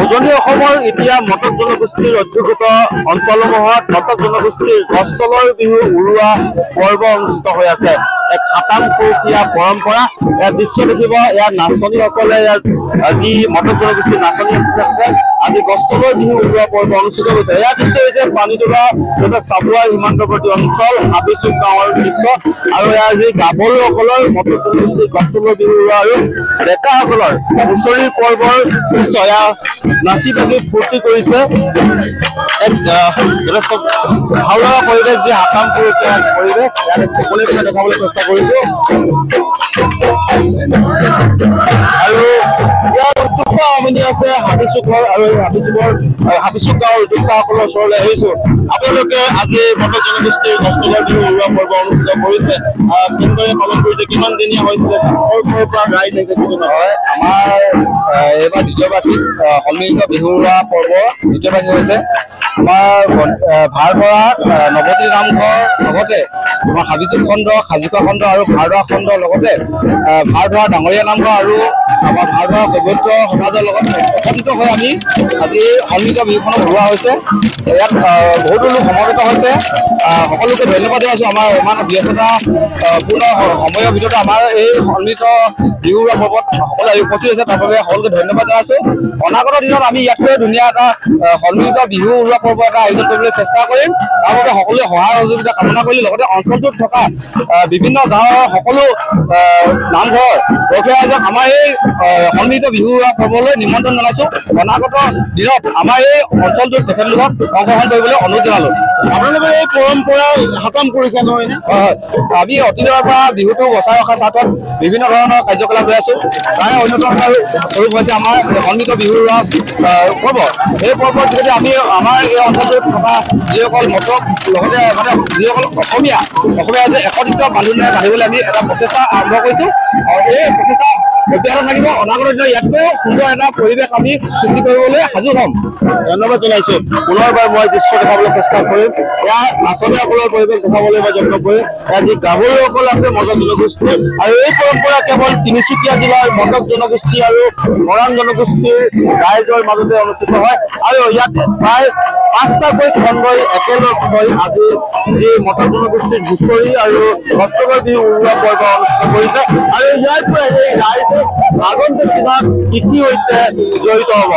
উজনি অসমৰ এতিয়া মটক জনগোষ্ঠীৰ অধ্যুষিত অঞ্চলসমূহত মটক জনগোষ্ঠীৰ গছতলৰ বিহু উৰুৱা পৰ্ব অনুষ্ঠিত হৈ আছে। এক সাতাম পুৰুষীয়া পৰম্পৰা। ইয়াৰ দৃশ্য দেখিব, ইয়াৰ নাচনীসকলে যি মটক জনগোষ্ঠীৰ নাচনী আছে আজি গছতলৰ বিহু উৰুৱা পৰ্ব অনুষ্ঠিত হৈছে। ইয়াৰ দৃশ্য হৈছে পানীতোলা চাবুৱাৰ সীমান্তৱৰ্তী অঞ্চল হাবিচুক গাঁৱৰ দৃশ্য আৰু ইয়াৰ যি গাভৰুসকলৰ মটক জনগোষ্ঠীৰ গছতলৰ বিহু উৰুৱা আৰু ডেকাসকলৰ হুঁচৰি পৰ্বৰ দৃশ্য। এয়া নাচি বাগি ফূৰ্তি কৰিছে। এক যথেষ্ট ভাল লগা পৰিৱেশ, যি সাতাম পুৰুষীয়া পৰিৱেশ ইয়াত সকলোৱে দেখাবলৈ চেষ্টা কৰিছো। আৰু ইয়াৰ উদ্যোক্তা আমনি আছে হাবিচুকৰ, আৰু এই হাবিচুক গাঁৱৰ উদ্যোক্তাসকলৰ ওচৰলৈ আহিছো। আপোনালোকে আজি মটক জনগোষ্ঠীৰ গছতলৰ বিহু উৰুৱা পৰ্ব অনুষ্ঠিত কৰিছে, কেনেদৰে পালন কৰিছে, কিমান দিনীয়া হৈছিলে, ক'ৰ পৰা ৰাইজ আহিছে কিছু নহয়? আমাৰ এইবাৰ দ্বিতীয়বাৰ্ষিক সন্মিলিত বিহু উৰুৱা পৰ্ব দ্বিতীয়বাৰ্ষিক হৈছে। আমাৰ ভাৰতবৰা নৱতী নামঘৰ লগতে আমাৰ হাবিচুক খণ্ড, খাজিকা খণ্ড আৰু ভাৰতবৰা খণ্ডৰ লগতে ভাৰতবৰা ডাঙৰীয়া নামঘৰ আৰু আমাৰ ভাৰতবৰা সভ্যত্ব সমাজৰ লগত একত্ৰিত হৈ আমি আজি সন্মিলিত বিহুখন উৰুৱা হৈছে। ইয়াত বহুতো লোক সমবেত হৈছে। সকলোকে ধন্যবাদ জনাইছো। আমাৰ ইমান ব্যস্ততা পূৰ্ণ সময়ৰ ভিতৰত আমাৰ এই সন্মিলিত বিহু উৰুৱা পৰ্বত সকলোৱে উপস্থিত হৈছে, তাৰ বাবে সকলোকে ধন্যবাদ জনাইছো। অনাগত দিনত আমি ইয়াতকৈ ধুনীয়া এটা সন্মিলিত বিহু উৰুৱা পৰ্ব এটা আয়োজন কৰিবলৈ চেষ্টা কৰিম। তাৰ বাবে সকলোৱে সহায় সহযোগিতা কামনা কৰি লগতে অঞ্চলটোত থকা বিভিন্ন গাঁৱৰ সকলো নামঘৰ ৰখীয়া ৰাইজক আমাৰ এই সন্মিলিত বিহু উৰুৱা পৰ্বলৈ নিমন্ত্ৰণ জনাইছো। অনাগত দিনত আমাৰ এই অঞ্চলটোত তেখেতলোকক অংশগ্ৰহণ কৰিবলৈ অনুৰোধ জনালো। আপোনালোকে এই পৰম্পৰা সাতাম কৰিছে নহয়? হয়, আমি অতীতৰ পৰা বিহুটো বচাই ৰখাৰ স্বাৰ্থত বিভিন্ন ধৰণৰ কাৰ্যকলাপ লৈ আছো। তাৰে অন্যতম স্বৰূপ হৈছে আমাৰ সন্মিলিত বিহু উৰুৱা পৰ্ব। এই পৰ্বৰ যোগেদি আমি আমাৰ এই অঞ্চলটোত থকা যিসকল মটক লগতে মানে যিসকল অসমীয়া যে একত্ৰিত বান্ধোনেৰে বাঢ়িবলৈ আমি এটা প্ৰচেষ্টা আৰম্ভ কৰিছো। আৰু এই প্ৰচেষ্টা অব্যাহত থাকিব। অনাগত দিনত ইয়াতকৈ সুন্দৰ এটা পৰিৱেশ আমি সৃষ্টি কৰিবলৈ সাজু হ'ম। ধন্যবাদ জনাইছো। পুনৰবাৰ মই দৃশ্য দেখাবলৈ চেষ্টা কৰিম। ইয়াৰ নাচনীসকলৰ পৰিৱেশ দেখাবলৈ মই যত্ন কৰিম। ইয়াৰ যি গাভৰুসকল আছে মটক জনগোষ্ঠীৰ, আৰু এই পৰম্পৰা কেৱল তিনিচুকীয়া জিলাৰ মটক জনগোষ্ঠী আৰু মৰাণ জনগোষ্ঠীৰ ৰাইজৰ মাজতে অনুষ্ঠিত হয়। আৰু ইয়াত প্ৰায় 5টাকৈ খণ্ডই একেলগ হৈ আজি যি মটক জনগোষ্ঠীৰ হুঁচৰি আৰু গছতলৰ বিহু উৰুৱা পৰ্ব অনুষ্ঠিত কৰিছে। আৰু ইয়াৰ পৰা এই ৰাইজে আগন্তুক দিনত কৃষিৰ সৈতে জড়িত হ'ব।